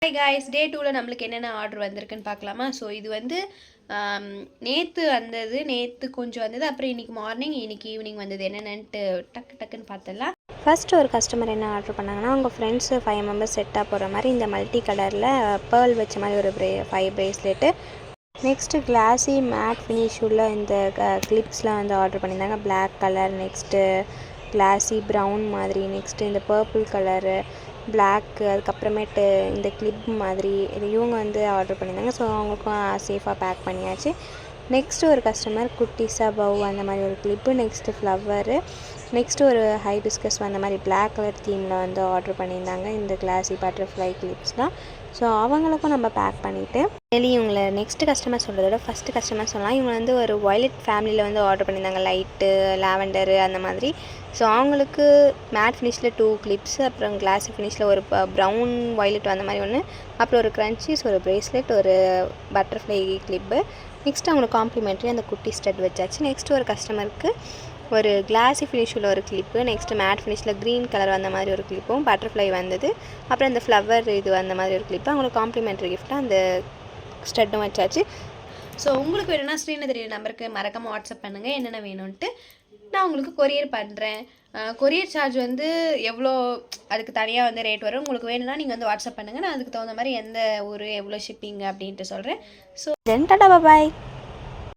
Hi guys, டே 2ல் நம்மளுக்கு என்னென்ன ஆர்டர் வந்திருக்குன்னு பார்க்கலாமா? ஸோ இது வந்து நேற்று வந்தது, நேற்று கொஞ்சம் வந்தது, அப்புறம் இன்றைக்கி மார்னிங், இன்றைக்கி ஈவினிங் வந்தது. என்னென்னன்ட்டு டக்குன்னு பார்த்துடலாம். ஃபஸ்ட்டு ஒரு கஸ்டமர் என்ன ஆர்டர் பண்ணாங்கன்னா, அவங்க ஃப்ரெண்ட்ஸு 5 மெம்பர்ஸ் செட்டாக போகிற மாதிரி இந்த மல்டி கலரில் பேர்ல் வச்ச மாதிரி ஒரு 5 bracelet. Next classy matte finish உள்ள இந்த கிளிப்ஸ்லாம் வந்து ஆர்டர் பண்ணியிருந்தாங்க. Black colour, next classy brown மாதிரி, நெக்ஸ்ட்டு இந்த பர்பிள் கலரு, பிளாக்கு, அதுக்கப்புறமேட்டு இந்த கிளிப் மாதிரி இது இவங்க வந்து ஆர்டர் பண்ணியிருந்தாங்க. ஸோ அவங்களுக்கும் சேஃபாக பேக் பண்ணியாச்சு. நெக்ஸ்ட்டு ஒரு கஸ்டமர் குட்டிஸாக பவ் அந்த மாதிரி ஒரு கிளிப்பு, நெக்ஸ்ட்டு ஃப்ளவரு, நெக்ஸ்ட்டு ஒரு ஹைபிஸ்கஸ் அந்த மாதிரி பிளாக் கலர் தீமில் வந்து ஆர்டர் பண்ணியிருந்தாங்க இந்த கிளாஸி பட்டர்ஃப்ளை கிளிப்ஸ்லாம். ஸோ அவங்களுக்கும் நம்ம பேக் பண்ணிவிட்டு இவங்களை நெக்ஸ்ட்டு கஸ்டமர் சொல்கிறதோட ஃபஸ்ட்டு கஸ்டமர் சொல்லலாம். இவங்க வந்து ஒரு வயலட் ஃபேமிலியில் வந்து ஆர்டர் பண்ணியிருந்தாங்க, லைட்டு, லாவெண்டரு அந்த மாதிரி. ஸோ அவங்களுக்கு மேட் ஃபினிஷில் 2 கிளிப்ஸ், அப்புறம் கிளாஸி ஃபினிஷில் ஒரு ப்ரௌன் வயலட் அந்த மாதிரி ஒன்று, அப்புறம் ஒரு க்ரன்ச்சீஸ், ஒரு ப்ரேஸ்லெட், ஒரு பட்டர்ஃப்ளை கிளிப்பு. நெக்ஸ்ட் அவங்களுக்கு காம்ப்ளிமெண்ட்ரி அந்த குட்டி ஸ்டட் வச்சாச்சு. நெக்ஸ்ட்டு ஒரு கஸ்டமருக்கு ஒரு கிளாஸி ஃபினிஷில் ஒரு கிளிப்பு, நெக்ஸ்ட்டு மேட் ஃபினிஷில் க்ரீன் கலர் அந்த மாதிரி ஒரு கிளிப்பும், பட்டர்ஃப்ளை வந்தது, அப்புறம் இந்த ஃப்ளவர் இது அந்த மாதிரி ஒரு கிளிப்பு. அவங்களுக்கு காம்ப்ளிமெண்ட்ரி கிஃப்ட்டாக அந்த ஸ்டட்டும் வச்சாச்சு. ஸோ உங்களுக்கு வேணும்னா ஸ்க்ரீனில் தெரிய நம்பருக்கு மறக்காமல் வாட்ஸ்அப் பண்ணுங்கள் என்னென்ன வேணும்ன்ட்டு. நான் உங்களுக்கு கொரியர் பண்ணுறேன். கொரியர் சார்ஜ் வந்து எவ்வளோ, அதுக்கு தனியாக வந்து ரேட் வரும். உங்களுக்கு வேணும்னா நீங்கள் வந்து வாட்ஸ்அப் பண்ணுங்கள். நான் அதுக்கு தகுந்த மாதிரி எந்த ஊர், எவ்வளோ ஷிப்பிங் அப்படின்ட்டு சொல்கிறேன். ஸோ டாடா பாய்.